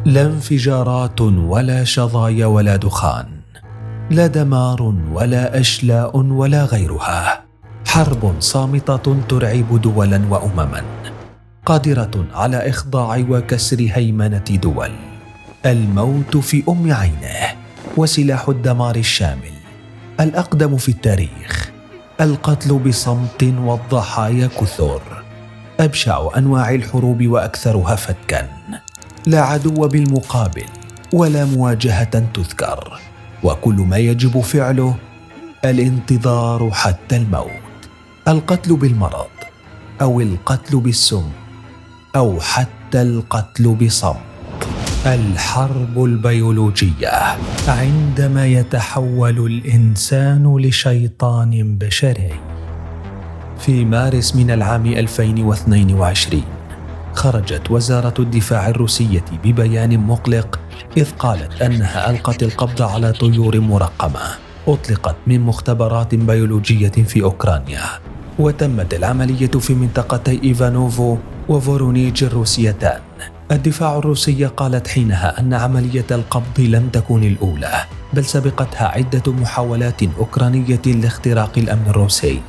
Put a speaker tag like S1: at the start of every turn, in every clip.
S1: لا انفجارات ولا شظايا ولا دخان، لا دمار ولا أشلاء ولا غيرها. حرب صامتة ترعب دولا وأمما، قادرة على إخضاع وكسر هيمنة دول. الموت في أم عينه، وسلاح الدمار الشامل الأقدم في التاريخ. القتل بصمت والضحايا كثر. أبشع أنواع الحروب وأكثرها فتكا. لا عدو بالمقابل ولا مواجهة تذكر، وكل ما يجب فعله الانتظار حتى الموت. القتل بالمرض، أو القتل بالسم، أو حتى القتل بصمت. الحرب البيولوجية، عندما يتحول الإنسان لشيطان بشري. في مارس من العام 2022 خرجت وزارة الدفاع الروسية ببيان مقلق، إذ قالت أنها ألقت القبض على طيور مرقمة أطلقت من مختبرات بيولوجية في أوكرانيا، وتمت العملية في منطقتي إيفانوفو وفورونيج الروسيتان. الدفاع الروسي قالت حينها أن عملية القبض لم تكن الأولى، بل سبقتها عدة محاولات أوكرانية لاختراق الأمن الروسي.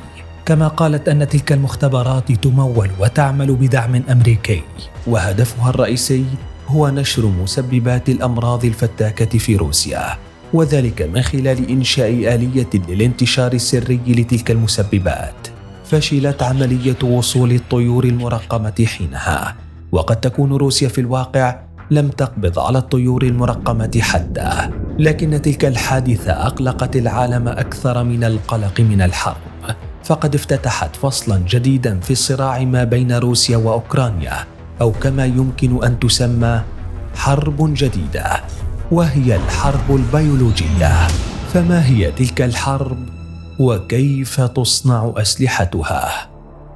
S1: كما قالت أن تلك المختبرات تمول وتعمل بدعم أمريكي، وهدفها الرئيسي هو نشر مسببات الأمراض الفتاكة في روسيا، وذلك من خلال إنشاء آلية للانتشار السري لتلك المسببات. فشلت عملية وصول الطيور المرقمة حينها، وقد تكون روسيا في الواقع لم تقبض على الطيور المرقمة حتى، لكن تلك الحادثة أقلقت العالم أكثر من القلق من الحرب، فقد افتتحت فصلا جديدا في الصراع ما بين روسيا وأوكرانيا، أو كما يمكن أن تسمى حرب جديدة، وهي الحرب البيولوجية. فما هي تلك الحرب؟ وكيف تصنع أسلحتها؟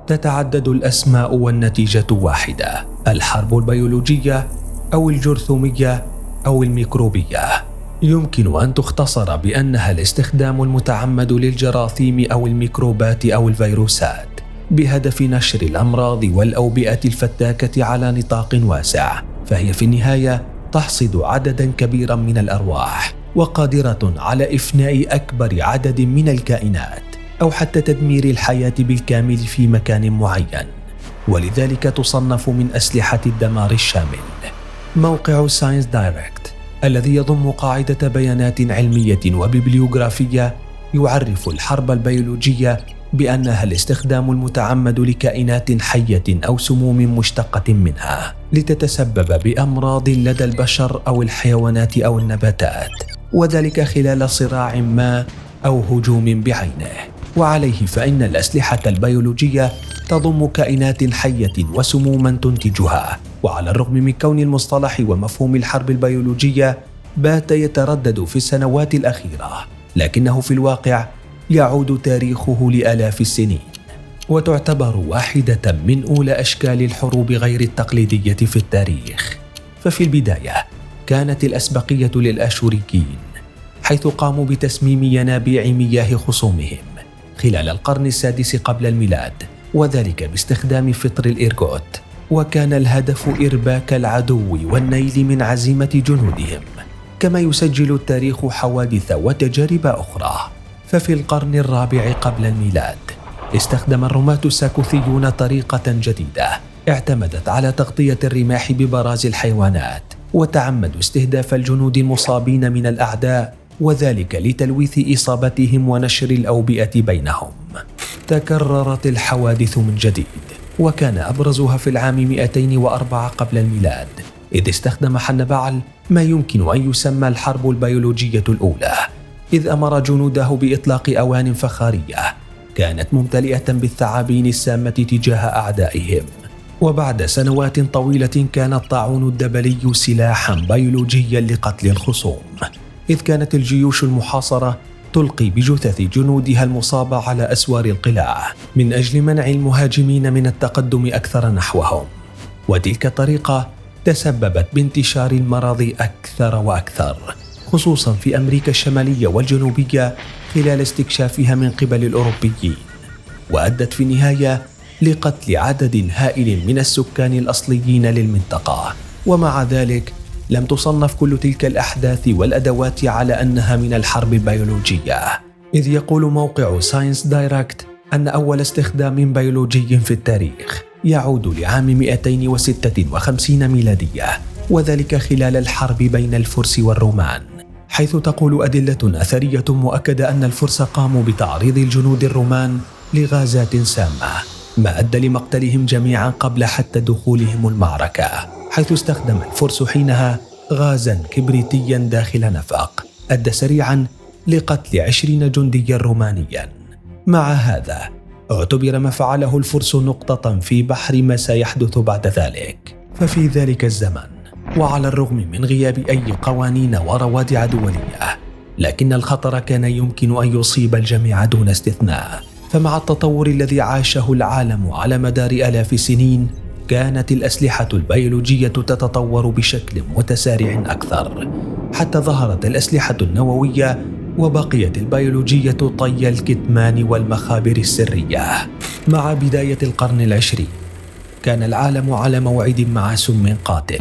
S1: تتعدد الأسماء والنتيجة واحدة: الحرب البيولوجية أو الجرثومية أو الميكروبية. يمكن أن تختصر بأنها الاستخدام المتعمد للجراثيم أو الميكروبات أو الفيروسات بهدف نشر الأمراض والأوبئة الفتاكة على نطاق واسع، فهي في النهاية تحصد عددا كبيرا من الأرواح، وقادرة على إفناء أكبر عدد من الكائنات، أو حتى تدمير الحياة بالكامل في مكان معين، ولذلك تصنف من أسلحة الدمار الشامل. موقع ساينس دايركت الذي يضم قاعدة بيانات علمية وبيبليوغرافية يعرف الحرب البيولوجية بأنها الاستخدام المتعمد لكائنات حية أو سموم مشتقة منها لتتسبب بأمراض لدى البشر أو الحيوانات أو النباتات، وذلك خلال صراع ما أو هجوم بعينه. وعليه فإن الأسلحة البيولوجية تضم كائنات حية وسموما تنتجها، وعلى الرغم من كون المصطلح ومفهوم الحرب البيولوجية بات يتردد في السنوات الأخيرة، لكنه في الواقع يعود تاريخه لآلاف السنين، وتعتبر واحدة من أولى أشكال الحروب غير التقليدية في التاريخ. ففي البداية كانت الأسبقية للآشوريين، حيث قاموا بتسميم ينابيع مياه خصومهم خلال القرن السادس قبل الميلاد، وذلك باستخدام فطر الإرغوت، وكان الهدف إرباك العدو والنيل من عزيمة جنودهم. كما يسجل التاريخ حوادث وتجارب أخرى. ففي القرن الرابع قبل الميلاد استخدم الرماة الساكوثيون طريقة جديدة اعتمدت على تغطية الرماح ببراز الحيوانات، وتعمدوا استهداف الجنود المصابين من الأعداء، وذلك لتلويث إصابتهم ونشر الأوبئة بينهم. تكررت الحوادث من جديد، وكان أبرزها في العام 204 قبل الميلاد، إذ استخدم حنبعل ما يمكن أن يسمى الحرب البيولوجية الأولى، إذ أمر جنوده بإطلاق أوان فخارية كانت ممتلئة بالثعابين السامة تجاه أعدائهم. وبعد سنوات طويلة كان الطاعون الدبلي سلاحا بيولوجيا لقتل الخصوم، إذ كانت الجيوش المحاصرة تلقي بجثث جنودها المصابة على أسوار القلاع من أجل منع المهاجمين من التقدم أكثر نحوهم، وتلك الطريقة تسببت بانتشار المرض أكثر وأكثر، خصوصا في أمريكا الشمالية والجنوبية خلال استكشافها من قبل الأوروبيين، وأدت في النهاية لقتل عدد هائل من السكان الأصليين للمنطقة. ومع ذلك لم تصنف كل تلك الأحداث والأدوات على أنها من الحرب البيولوجية، إذ يقول موقع ساينس دايركت أن أول استخدام بيولوجي في التاريخ يعود لعام 256 ميلادية، وذلك خلال الحرب بين الفرس والرومان، حيث تقول أدلة أثرية مؤكدة أن الفرس قاموا بتعريض الجنود الرومان لغازات سامة، ما أدى لمقتلهم جميعا قبل حتى دخولهم المعركة، حيث استخدم الفرس حينها غازا كبريتيا داخل نفق أدى سريعا لقتل 20 جنديا رومانيا. مع هذا اعتبر ما فعله الفرس نقطة في بحر ما سيحدث بعد ذلك. ففي ذلك الزمن، وعلى الرغم من غياب أي قوانين وروادع دولية، لكن الخطر كان يمكن أن يصيب الجميع دون استثناء. فمع التطور الذي عاشه العالم على مدار آلاف السنين، كانت الأسلحة البيولوجية تتطور بشكل متسارع أكثر، حتى ظهرت الأسلحة النووية، وبقيت البيولوجية طي الكتمان والمخابر السرية. مع بداية القرن العشرين كان العالم على موعد مع سم قاتل،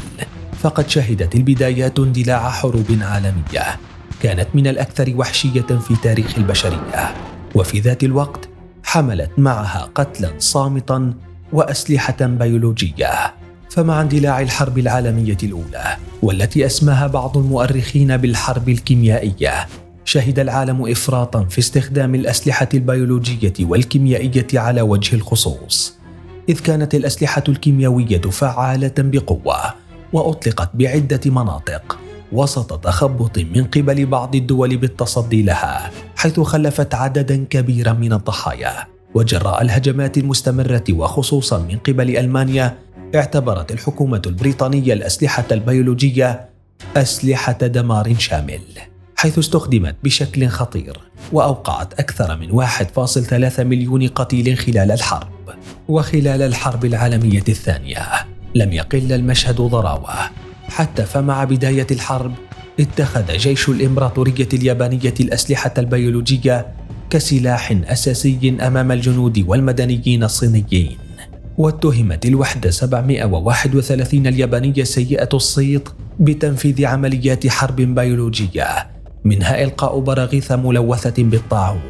S1: فقد شهدت البدايات اندلاع حروب عالمية كانت من الأكثر وحشية في تاريخ البشرية، وفي ذات الوقت حملت معها قتلا صامتا وأسلحة بيولوجية. فمع اندلاع الحرب العالمية الأولى، والتي أسماها بعض المؤرخين بالحرب الكيميائية، شهد العالم إفراطا في استخدام الأسلحة البيولوجية والكيميائية على وجه الخصوص، إذ كانت الأسلحة الكيميائية فعالة بقوة، وأطلقت بعدة مناطق وسط تخبط من قبل بعض الدول بالتصدي لها، حيث خلفت عددا كبيرا من الضحايا. وجراء الهجمات المستمرة وخصوصا من قبل ألمانيا، اعتبرت الحكومة البريطانية الأسلحة البيولوجية أسلحة دمار شامل، حيث استخدمت بشكل خطير وأوقعت أكثر من 1.3 مليون قتيل خلال الحرب. وخلال الحرب العالمية الثانية لم يقل المشهد ضراوة، حتى فمع بداية الحرب اتخذ جيش الإمبراطورية اليابانية الأسلحة البيولوجية كسلاح أساسي أمام الجنود والمدنيين الصينيين، واتهمت الوحدة 731 اليابانية سيئة الصيت بتنفيذ عمليات حرب بيولوجية، منها إلقاء براغيث ملوثة بالطاعون.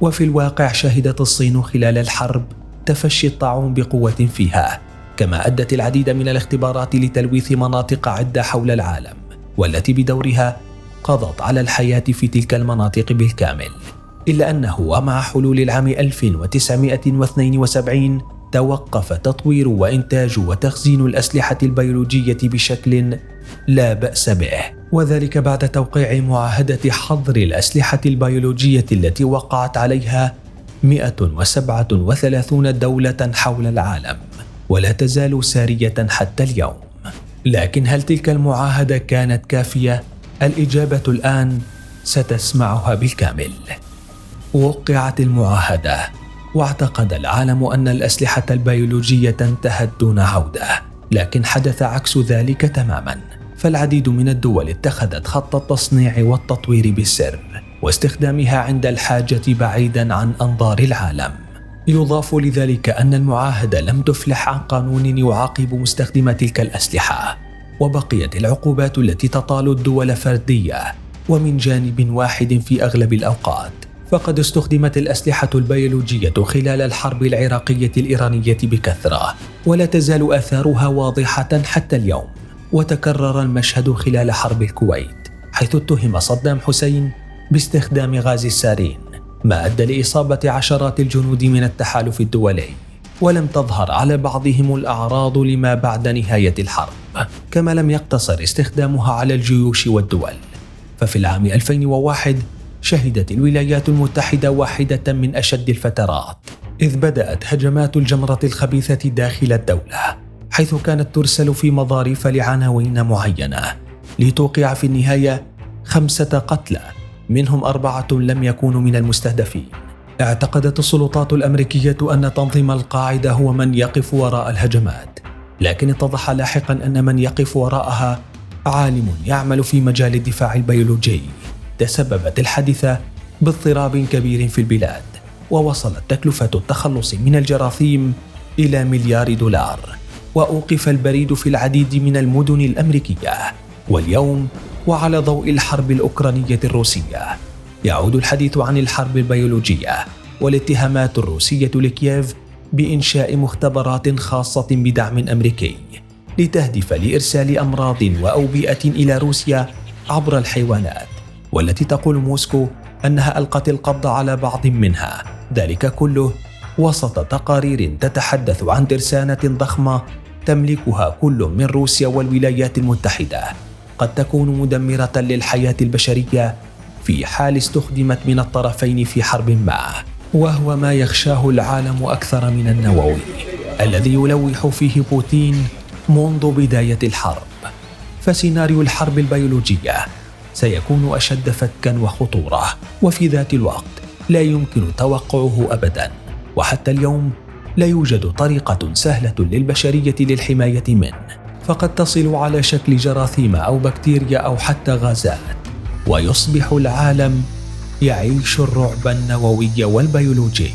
S1: وفي الواقع شهدت الصين خلال الحرب تفشي الطاعون بقوة فيها، كما أدت العديد من الاختبارات لتلويث مناطق عدة حول العالم، والتي بدورها قضت على الحياة في تلك المناطق بالكامل. إلا أنه ومع حلول العام 1972 توقف تطوير وإنتاج وتخزين الأسلحة البيولوجية بشكل لا بأس به، وذلك بعد توقيع معاهدة حظر الأسلحة البيولوجية التي وقعت عليها 137 دولة حول العالم، ولا تزال سارية حتى اليوم. لكن هل تلك المعاهدة كانت كافية؟ الإجابة الآن ستسمعها بالكامل. وقعت المعاهدة، واعتقد العالم أن الأسلحة البيولوجية انتهت دون عودة، لكن حدث عكس ذلك تماما. فالعديد من الدول اتخذت خط التصنيع والتطوير بالسر واستخدامها عند الحاجة بعيدا عن أنظار العالم. يضاف لذلك أن المعاهدة لم تفلح عن قانون يعاقب مستخدم تلك الأسلحة، وبقيت العقوبات التي تطال الدول فردية ومن جانب واحد في أغلب الأوقات. فقد استخدمت الأسلحة البيولوجية خلال الحرب العراقية الإيرانية بكثرة، ولا تزال آثارها واضحة حتى اليوم. وتكرر المشهد خلال حرب الكويت، حيث اتهم صدام حسين باستخدام غاز السارين، ما أدى لإصابة عشرات الجنود من التحالف الدولي، ولم تظهر على بعضهم الأعراض لما بعد نهاية الحرب. كما لم يقتصر استخدامها على الجيوش والدول، ففي العام 2001 شهدت الولايات المتحدة واحدة من أشد الفترات، إذ بدأت هجمات الجمرة الخبيثة داخل الدولة، حيث كانت ترسل في مظاريف لعناوين معينة لتوقع في النهاية 5 قتلى، منهم 4 لم يكونوا من المستهدفين. اعتقدت السلطات الأمريكية أن تنظيم القاعدة هو من يقف وراء الهجمات، لكن اتضح لاحقا أن من يقف وراءها عالم يعمل في مجال الدفاع البيولوجي. تسببت الحادثة باضطراب كبير في البلاد، ووصلت تكلفة التخلص من الجراثيم إلى $1 مليار، وأوقف البريد في العديد من المدن الأمريكية، واليوم وعلى ضوء الحرب الأوكرانية الروسية يعود الحديث عن الحرب البيولوجية والاتهامات الروسية لكييف بإنشاء مختبرات خاصة بدعم أمريكي لتهدف لإرسال أمراض وأوبئة إلى روسيا عبر الحيوانات، والتي تقول موسكو أنها ألقت القبض على بعض منها، ذلك كله وسط تقارير تتحدث عن ترسانة ضخمة تملكها كل من روسيا والولايات المتحدة قد تكون مدمرة للحياة البشرية في حال استخدمت من الطرفين في حرب ما، وهو ما يخشاه العالم أكثر من النووي الذي يلوح فيه بوتين منذ بداية الحرب. فسيناريو الحرب البيولوجية سيكون أشد فتكا وخطورة، وفي ذات الوقت لا يمكن توقعه أبدا، وحتى اليوم لا يوجد طريقة سهلة للبشرية للحماية منه، فقد تصل على شكل جراثيم أو بكتيريا أو حتى غازات، ويصبح العالم يعيش الرعب النووي والبيولوجي.